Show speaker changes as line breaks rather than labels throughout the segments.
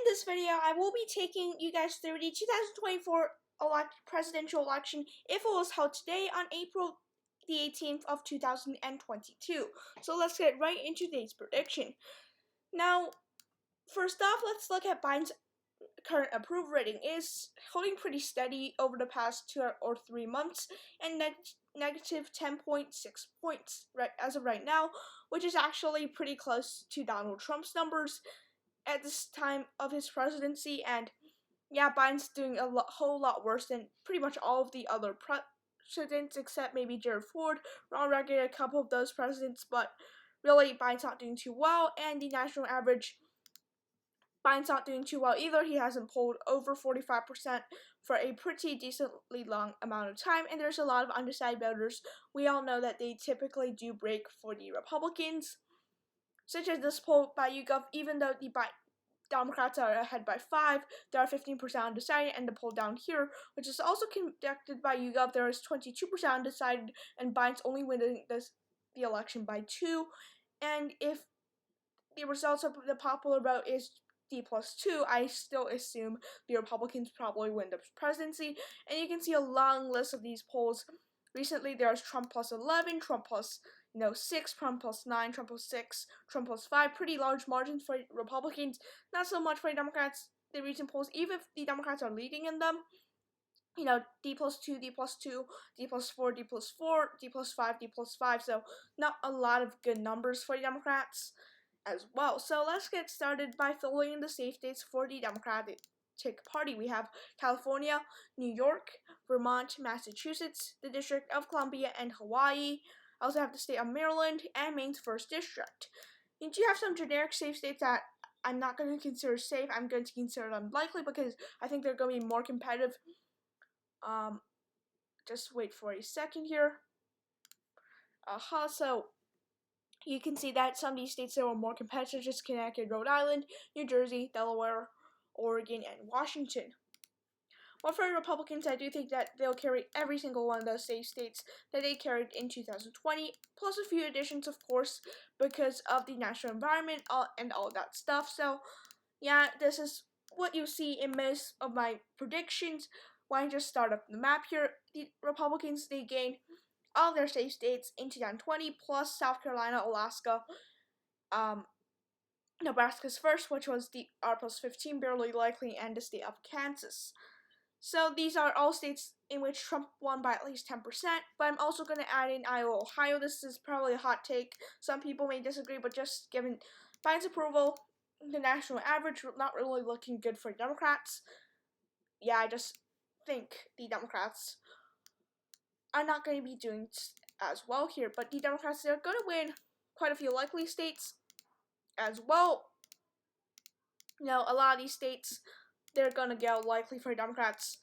this video, I will be taking you guys through the 2024 presidential election if it was held today on April the 18th of 2022. So let's get right into today's prediction. Now, first off, let's look at Biden's current approval rating. It is holding pretty steady over the past 2 or 3 months and negative 10.6 points right as of right now, which is actually pretty close to Donald Trump's numbers at this time of his presidency. And yeah, Biden's doing a whole lot worse than pretty much all of the other presidents except maybe Jared Ford. Ronald Reagan, a couple of those presidents, but really Biden's not doing too well, and the national average, Biden's not doing too well either. He hasn't polled over 45% for a pretty decently long amount of time, and there's a lot of undecided voters. We all know that they typically do break for the Republicans, such as this poll by YouGov. Even though the Democrats are ahead by 5, there are 15% undecided, and the poll down here, which is also conducted by YouGov, there is 22% undecided, and Biden's only winning the election by 2. And if the results of the popular vote is D+2, I still assume the Republicans probably win the presidency. And you can see a long list of these polls. Recently, there's Trump plus 11, Trump plus 6, Trump plus 9, Trump plus 6, Trump plus 5. Pretty large margins for Republicans. Not so much for Democrats. The recent polls, even if the Democrats are leading in them, D+2, D+2, D+4, D+4, D+5, D+5. So not a lot of good numbers for the Democrats as well. So let's get started by filling in the safe states for the Democratic Party. We have California, New York, Vermont, Massachusetts, the District of Columbia, and Hawaii. I also have the state of Maryland and Maine's 1st District. You do have some generic safe states that I'm not going to consider safe. I'm going to consider them likely because I think they're going to be more competitive. Just wait for a second here. So you can see that some of these states that were more competitive, just Connecticut, Rhode Island, New Jersey, Delaware, Oregon, and Washington. Well, for Republicans, I do think that they'll carry every single one of those safe states that they carried in 2020, plus a few additions, of course, because of the national environment and all that stuff. So, yeah, this is what you see in most of my predictions. When I just start up the map here, the Republicans, they gained all of their safe states in 2020, plus South Carolina, Alaska, Nebraska's first, which was the R+15, barely likely, and the state of Kansas. So these are all states in which Trump won by at least 10%, but I'm also going to add in Iowa, Ohio. This is probably a hot take. Some people may disagree, but just given Biden's approval, the national average not really looking good for Democrats. Yeah, I just think the Democrats are not going to be doing as well here, but the Democrats are going to win quite a few likely states as well. A lot of these states, they're going to go likely for Democrats.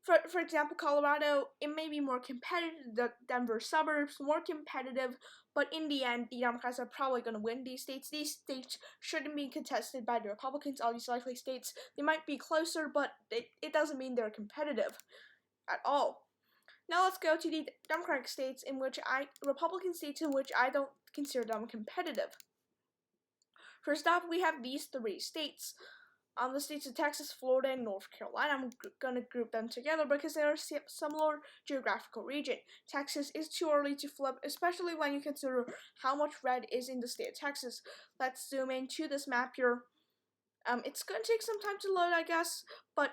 For example, Colorado, it may be more competitive, the Denver suburbs, more competitive, but in the end, the Democrats are probably going to win these states. These states shouldn't be contested by the Republicans. All these likely states, they might be closer, but it doesn't mean they're competitive at all. Now let's go to the Democratic states Republican states in which I don't consider them competitive. First off, we have these 3 states. The states of Texas, Florida, and North Carolina. I'm going to group them together because they are similar geographical region. Texas is too early to flip, especially when you consider how much red is in the state of Texas. Let's zoom into this map here. It's going to take some time to load, I guess, but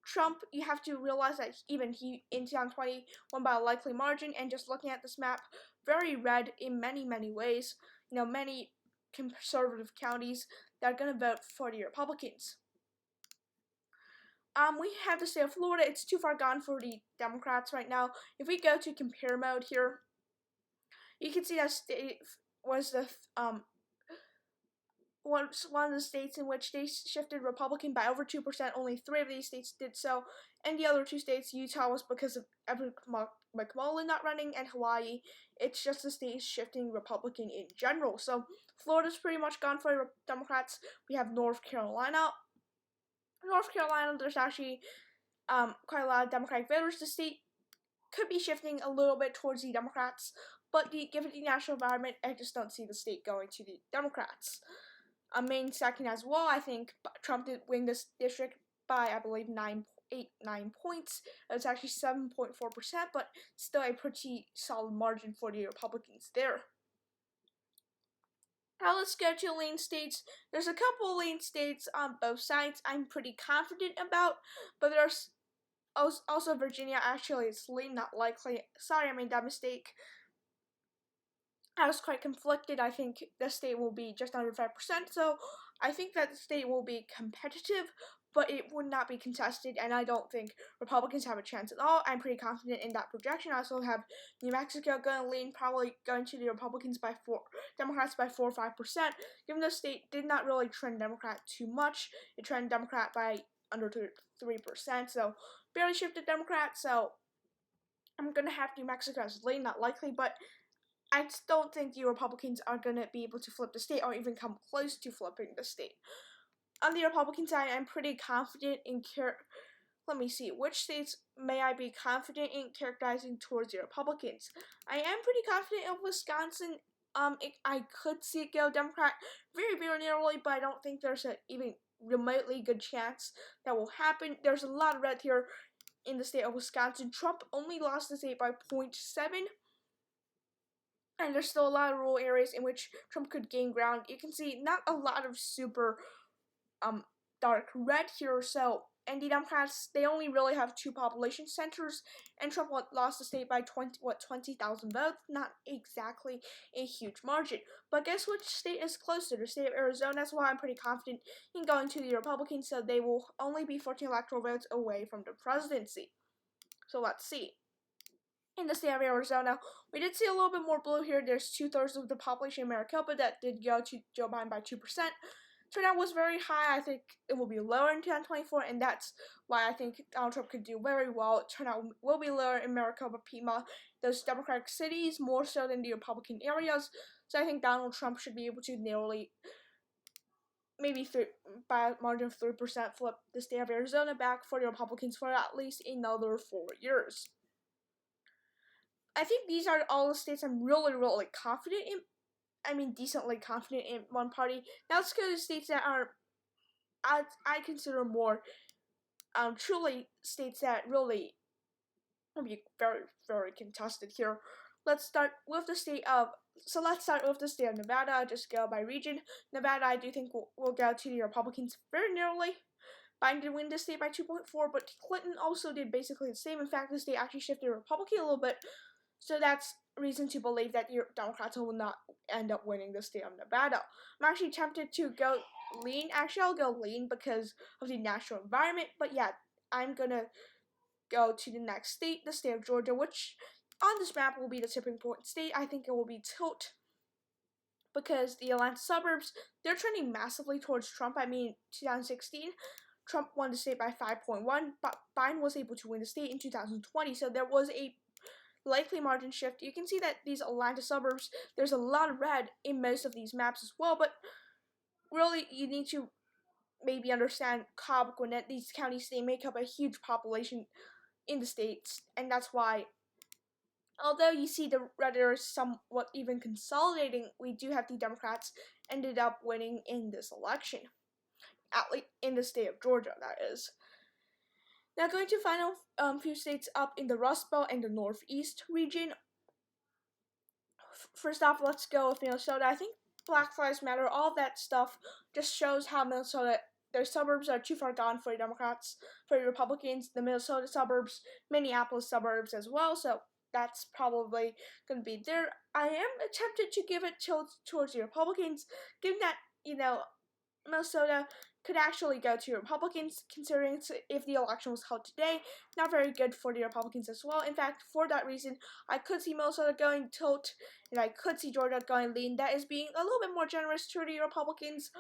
Trump, you have to realize that even he, in 2020, won by a likely margin, and just looking at this map, very red in many, many ways. Many conservative counties that are going to vote for the Republicans. We have the state of Florida. It's too far gone for the Democrats right now. If we go to compare mode here, you can see that state was one of the states in which they shifted Republican by over 2%. Only 3 of these states did so, and the other 2 states, Utah was because of McConnell not running, and Hawaii, it's just the states shifting Republican in general. So Florida's pretty much gone for Democrats. We have North Carolina. There's actually quite a lot of Democratic voters. The state could be shifting a little bit towards the Democrats, but given the national environment, I just don't see the state going to the Democrats. a main second as well. I think Trump did win this district by, I believe, 9 points. It's actually 7.4%, but still a pretty solid margin for the Republicans there. Now let's go to lean states. There's a couple lean states on both sides I'm pretty confident about, but there's also Virginia. Actually, it's lean, not likely. Sorry, I made that mistake. I was quite conflicted. I think the state will be just under 5%, so I think that the state will be competitive, but it would not be contested, and I don't think Republicans have a chance at all. I'm pretty confident in that projection. I also have New Mexico going to lean, probably going to the Democrats by 4 or 5%, given the state did not really trend Democrat too much. It trended Democrat by under 3%, so barely shifted Democrat, so I'm going to have New Mexico as lean, not likely, but I just don't think the Republicans are going to be able to flip the state or even come close to flipping the state. On the Republican side, I'm pretty confident in let me see, which states may I be confident in characterizing towards the Republicans? I am pretty confident in Wisconsin. I could see it go Democrat very, very narrowly, but I don't think there's an even remotely good chance that will happen. There's a lot of red here in the state of Wisconsin. Trump only lost the state by 0.7. And there's still a lot of rural areas in which Trump could gain ground. You can see not a lot of super dark red here, so, and the Democrats, they only really have 2 population centers, and Trump lost the state by 20,000 votes, not exactly a huge margin. But guess which state is closer? The state of Arizona. That's why I'm pretty confident in going to the Republicans, so they will only be 14 electoral votes away from the presidency. So let's see. In the state of Arizona, we did see a little bit more blue here. There's 2/3 of the population in Maricopa that did go to Joe Biden by 2%. Turnout was very high. I think it will be lower in 2024, and that's why I think Donald Trump could do very well. Turnout will be lower in Maricopa, Piedmont, those Democratic cities, more so than the Republican areas. So I think Donald Trump should be able to narrowly, maybe by a margin of 3%, flip the state of Arizona back for the Republicans for at least another 4 years. I think these are all the states I'm really, really confident in. I mean, decently confident in one party. Now let's go to states that are, I consider more, truly states that really will be very, very contested here. Let's start with the state of Nevada. Just go by region. Nevada, I do think will go to the Republicans very narrowly. Biden did win the state by 2.4, but Clinton also did basically the same. In fact, the state actually shifted Republican a little bit. So that's reason to believe that the Democrats will not end up winning the state of Nevada. I'm actually tempted to go lean. Actually, I'll go lean because of the national environment. But yeah, I'm going to go to the next state, the state of Georgia, which on this map will be the tipping point state. I think it will be tilt because the Atlanta suburbs, they're trending massively towards Trump. I mean, 2016, Trump won the state by 5.1, but Biden was able to win the state in 2020. So there was a likely margin shift. You can see that these Atlanta suburbs, there's a lot of red in most of these maps as well, but really you need to maybe understand Cobb, Gwinnett, these counties, they make up a huge population in the states, and that's why, although you see the red areas somewhat even consolidating, we do have the Democrats ended up winning in this election, at least in the state of Georgia, that is. Now going to final few states up in the Rust Belt and the Northeast region. First off, let's go with Minnesota. I think Black Lives Matter, all that stuff just shows how Minnesota, their suburbs are too far gone for the Democrats, for the Republicans. The Minnesota suburbs, Minneapolis suburbs as well, so that's probably going to be there. I am tempted to give it towards the Republicans, given that, Minnesota could actually go to Republicans, considering if the election was held today. Not very good for the Republicans as well. In fact, for that reason, I could see Minnesota going tilt, and I could see Georgia going lean. That is being a little bit more generous to the Republicans,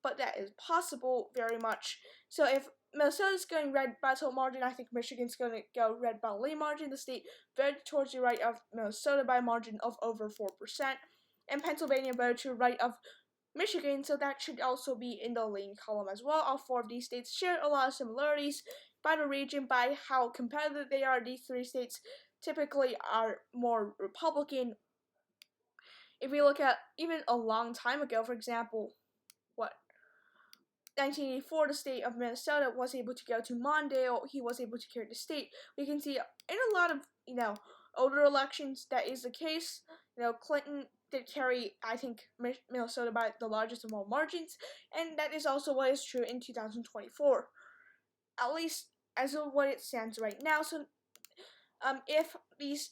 but that is possible very much. So if Minnesota's going red by tilt margin, I think Michigan's going to go red by lean margin. The state voted towards the right of Minnesota by a margin of over 4%, and Pennsylvania voted to the right of Michigan, so that should also be in the lean column as well. All 4 of these states share a lot of similarities by the region, by how competitive they are. These 3 states typically are more Republican. If we look at even a long time ago, for example, 1984, the state of Minnesota was able to go to Mondale. He was able to carry the state. We can see in a lot of, older elections that is the case. Clinton did carry, I think, Minnesota by the largest of all margins, and that is also what is true in 2024. At least as of what it stands right now. So, if these,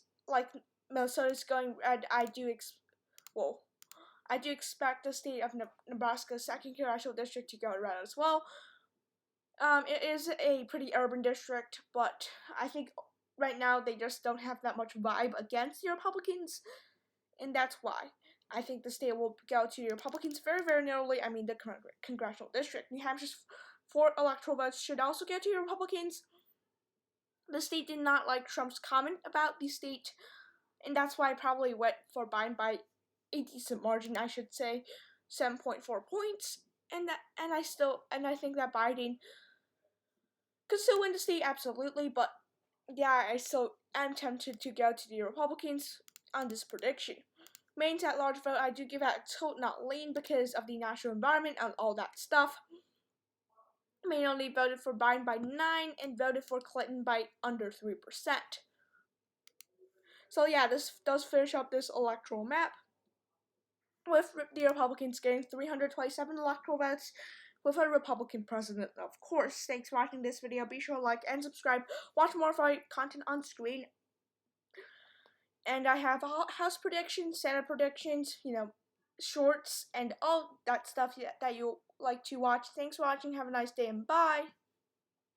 Minnesota's going red, I do expect the state of Nebraska's second congressional district to go red as well. It is a pretty urban district, but I think right now they just don't have that much vibe against the Republicans, and that's why I think the state will go to the Republicans very, very narrowly. I mean, the congressional district. New Hampshire's 4 electoral votes should also go to the Republicans. The state did not like Trump's comment about the state, and that's why I probably went for Biden by a decent margin, I should say, 7.4 points. And I think that Biden could still win the state, absolutely, but yeah, I still am tempted to go to the Republicans on this prediction. Maine's at large vote, I do give out a tilt, not lean, because of the national environment and all that stuff. Maine only voted for Biden by 9 and voted for Clinton by under 3%. So yeah, this does finish up this electoral map, with the Republicans getting 327 electoral votes, with a Republican president, of course. Thanks for watching this video. Be sure to like and subscribe. Watch more of our content on screen. And I have House predictions, Senate predictions, shorts, and all that stuff that you like to watch. Thanks for watching. Have a nice day, and bye.